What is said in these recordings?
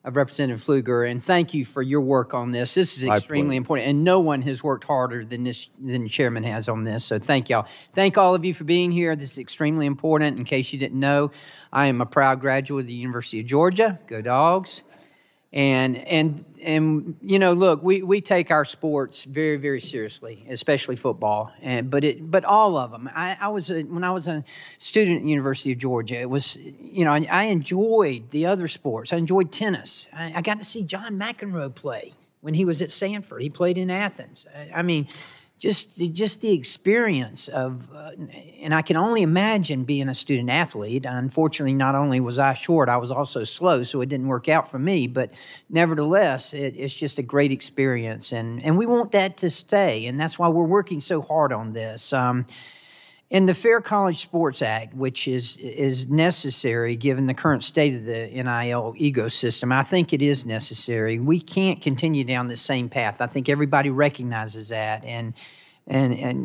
of Representative Pfluger, and thank you for your work on this. This is extremely important, and no one has worked harder than the chairman has on this, so thank y'all. Thank all of you for being here. This is extremely important. In case you didn't know, I am a proud graduate of the University of Georgia. Go Dogs. And you know, look, we take our sports very, very seriously, especially football. But all of them. When I was a student at the University of Georgia, it was, you know, I enjoyed the other sports. I enjoyed tennis. I got to see John McEnroe play when he was at Stanford. He played in Athens. I mean, just the experience of, and I can only imagine being a student athlete. Unfortunately, not only was I short, I was also slow, so it didn't work out for me. But nevertheless, it's just a great experience, and we want that to stay, and that's why we're working so hard on this. In the Fair College Sports Act, which is necessary given the current state of the NIL ecosystem, I think it is necessary. We can't continue down the same path. I think everybody recognizes that, and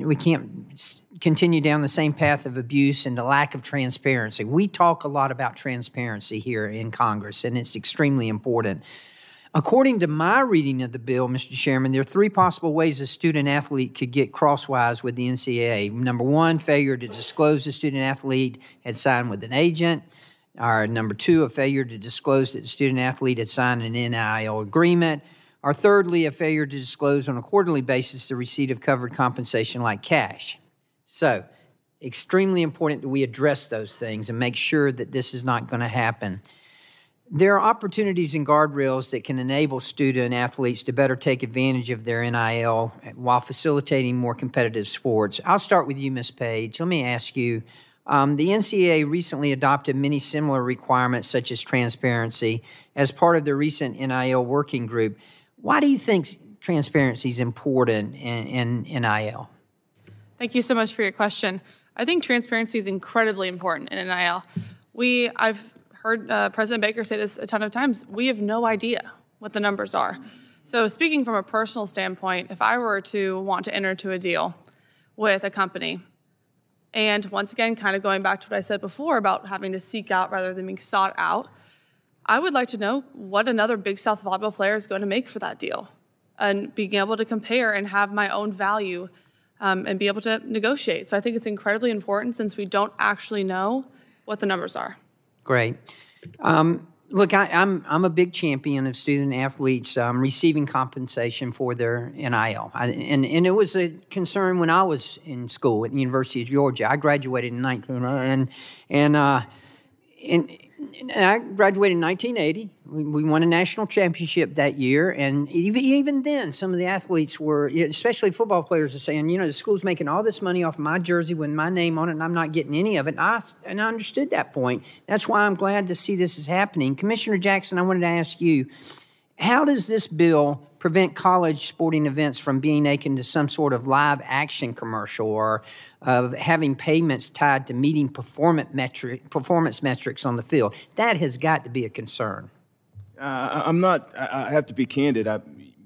we can't continue down the same path of abuse and the lack of transparency. We talk a lot about transparency here in Congress, and it's extremely important. According to my reading of the bill, Mr. Chairman, there are three possible ways a student-athlete could get crosswise with the NCAA. Number one, failure to disclose the student-athlete had signed with an agent. Or number two, a failure to disclose that the student-athlete had signed an NIL agreement. Or thirdly, a failure to disclose on a quarterly basis the receipt of covered compensation like cash. So, extremely important that we address those things and make sure that this is not going to happen. There are opportunities and guardrails that can enable student-athletes to better take advantage of their NIL while facilitating more competitive sports. I'll start with you, Ms. Page. Let me ask you, the NCAA recently adopted many similar requirements such as transparency as part of the recent NIL working group. Why do you think transparency is important in NIL? Thank you so much for your question. I think transparency is incredibly important in NIL. I've heard President Baker say this a ton of times. We have no idea what the numbers are. So speaking from a personal standpoint, if I were to want to enter into a deal with a company, and once again, kind of going back to what I said before about having to seek out rather than being sought out, I would like to know what another Big South volleyball player is going to make for that deal, and being able to compare and have my own value and be able to negotiate. So I think it's incredibly important since we don't actually know what the numbers are. Great. Look, I'm a big champion of student athletes receiving compensation for their NIL, and it was a concern when I was in school at the University of Georgia. I graduated in I graduated in 1980. We won a national championship that year, and even then, some of the athletes were, especially football players, are saying, you know, the school's making all this money off my jersey with my name on it, and I'm not getting any of it. And I understood that point. That's why I'm glad to see this is happening. Commissioner Jackson, I wanted to ask you, how does this bill prevent college sporting events from being akin to some sort of live action commercial or of having payments tied to meeting performance metrics on the field? That has got to be a concern. I have to be candid.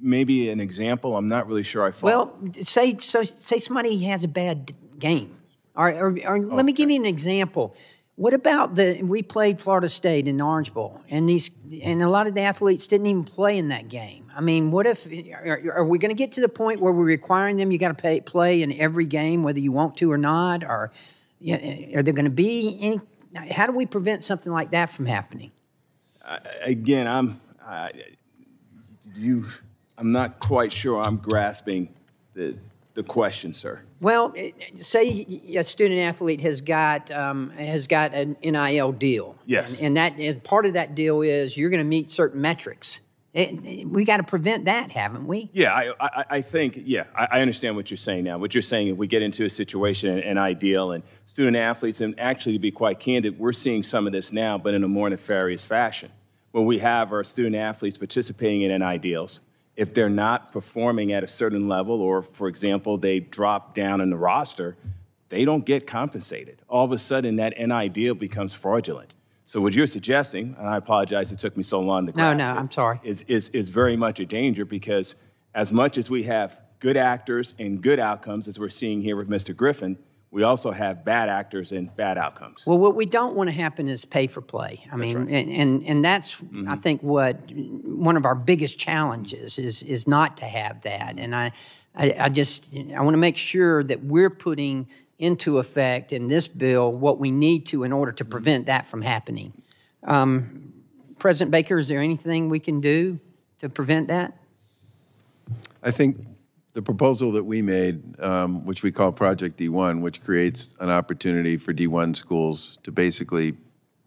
Maybe an example, I'm not really sure I follow. Well, say somebody has a bad game. Or let me give you an example. What about we played Florida State in the Orange Bowl, and a lot of the athletes didn't even play in that game. I mean, what if, are we going to get to the point where we're requiring them, you got to play in every game, whether you want to or not? Or are there going to be any, how do we prevent something like that from happening? Again, I'm not quite sure I'm grasping the question, sir. Well, say a student athlete has got an NIL deal. Yes. And that is part of that deal is you're going to meet certain metrics. We got to prevent that, haven't we? Yeah, I think, yeah, I understand what you're saying now. What you're saying, if we get into a situation, an ideal, and student athletes, and actually to be quite candid, we're seeing some of this now, but in a more nefarious fashion. When we have our student athletes participating in NIDs, if they're not performing at a certain level, or, for example, they drop down in the roster, they don't get compensated. All of a sudden, that NIL becomes fraudulent. So what you're suggesting, and I apologize it took me so long to grasp I'm sorry. Is very much a danger, because as much as we have good actors and good outcomes, as we're seeing here with Mr. Griffin, we also have bad actors and bad outcomes. Well, what we don't want to happen is pay for play. I mean, right. and that's, I think, what one of our biggest challenges is not to have that. And I want to make sure that we're putting into effect in this bill what we need to in order to prevent that from happening. President Baker, is there anything we can do to prevent that? I think the proposal that we made, which we call Project D1, which creates an opportunity for D1 schools to basically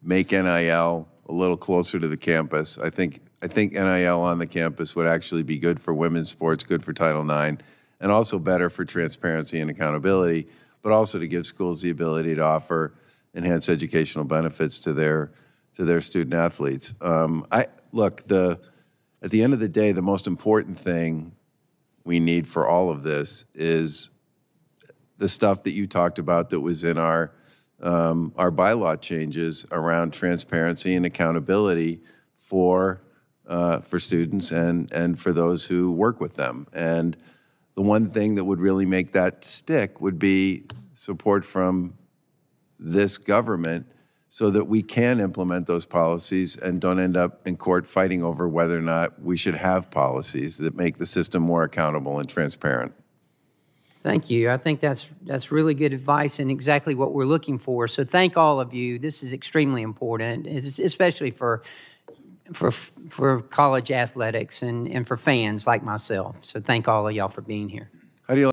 make NIL a little closer to the campus. I think NIL on the campus would actually be good for women's sports, good for Title IX, and also better for transparency and accountability, but also to give schools the ability to offer enhanced educational benefits to their student athletes. Look, at the end of the day, the most important thing we need for all of this is the stuff that you talked about that was in our bylaw changes around transparency and accountability for students and for those who work with them. And the one thing that would really make that stick would be support from this government so that we can implement those policies and don't end up in court fighting over whether or not we should have policies that make the system more accountable and transparent. Thank you. I think that's really good advice and exactly what we're looking for. So thank all of you. This is extremely important, especially for college athletics and for fans like myself. So thank all of y'all for being here.